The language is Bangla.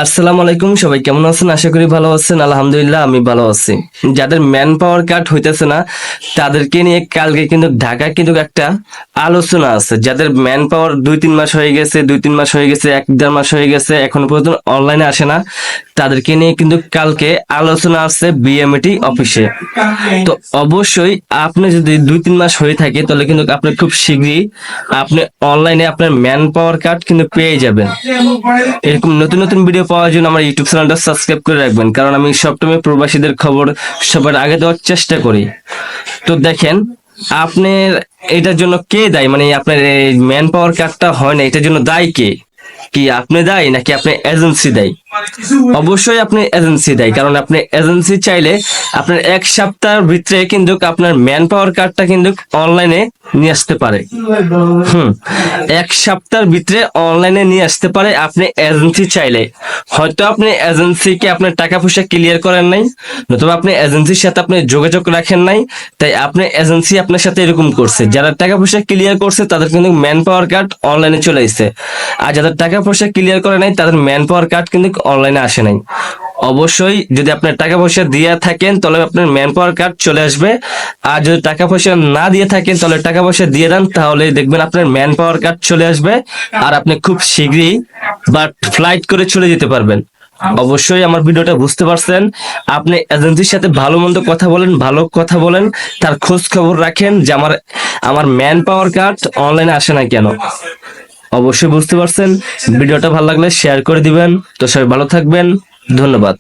আসসালামু আলাইকুম, সবাই কেমন আছেন? আশা করি ভালো আছেন। আলহামদুলিল্লাহ আমি ভালো আছি। যাদের ম্যান পাওয়ার কাট হইতেছে না তাদেরকে নিয়ে কালকে কিন্তু ঢাকা কিন্তু একটা আলোচনা আছে। যাদের ম্যান পাওয়ার 2-3 মাস হয়ে গেছে, 2-3 মাস হয়ে গেছে, 1-1.5 মাস হয়ে গেছে, এখনো পর্যন্ত অনলাইনে আসে না, তাদেরকে নিয়ে কিন্তু কালকে আলোচনা আছে বিএমইটি অফিসে। তো অবশ্যই আপনি যদি 2-3 মাস হয়ে থাকে তাহলে কিন্তু আপনি খুব শীঘ্রই আপনি অনলাইনে আপনার ম্যান পাওয়ার কার্ড কিন্তু পেয়ে যাবেন। এরকম নতুন নতুন ভিডিও পাওয়ার জন্য আমার ইউটিউব চ্যানেলটা সাবস্ক্রাইব করে রাখবেন, কারণ আমি সবসময় প্রবাসীদের খবর সবার আগে দেওয়ার চেষ্টা করি। তো দেখেন, আপনার এটার জন্য কে দায়ী? মানে আপনার এই ম্যান পাওয়ার কার্ডটা হয় না, এটার জন্য দায়ী কে? কি আপনি দায়ী নাকি আপনার এজেন্সি দায়ী? অবশ্যই আপনি এজেন্সি দায়ী, কারণ আপনি এজেন্সি চাইলে আপনার 1 সপ্তাহের ভিতরে কিন্তু আপনার ম্যান পাওয়ার কার্ডটা কিন্তু অনলাইনে নিয়ে আসতে পারে। 1 সপ্তাহের ভিতরে অনলাইনে নিয়ে আসতে পারে আপনি এজেন্সি চাইলে। হয়তো আপনি এজেন্সিকে আপনার টাকা পয়সা ক্লিয়ার করেন নাই, নতুবা আপনি এজেন্সির সাথে আপনি যোগাযোগ রাখেন নাই, তাই আপনি এজেন্সি আপনার সাথে এরকম করছে। যারা টাকা পয়সা ক্লিয়ার করছে তাদের কিন্তু ম্যান পাওয়ার কার্ড অনলাইনে চলে আসছে, আর যাদের টাকা পয়সা ক্লিয়ার করে নাই তাদের ম্যান পাওয়ার কার্ড কিন্তু অনলাইনে আসে নাই। অবশ্যই যদি আপনার টাকা পয়সা দিয়ে থাকেন তাহলে আপনার ম্যান পাওয়ার কার্ড চলে আসবে, আর যদি টাকা পয়সা না দিয়ে থাকেন তাহলে টাকা পয়সা দিয়ে দেন, তাহলে দেখবেন আপনার ম্যান পাওয়ার কার্ড চলে আসবে আর আপনি খুব শীঘ্রই বা ফ্লাইট করে চলে যেতে পারবেন। অবশ্যই আমার ভিডিওটা বুঝতে পারছেন। আপনি এজেন্সির সাথে ভালো মন্দ কথা বলেন, ভালো কথা বলেন, তার খোঁজ খবর রাখেন যে আমার আমার ম্যান পাওয়ার কার্ড অনলাইনে আসে না কেন। অবশ্যই বুঝতে পারছেন। ভিডিওটা ভালো লাগলে শেয়ার করে দিবেন। তো সবাই ভালো থাকবেন, ধন্যবাদ।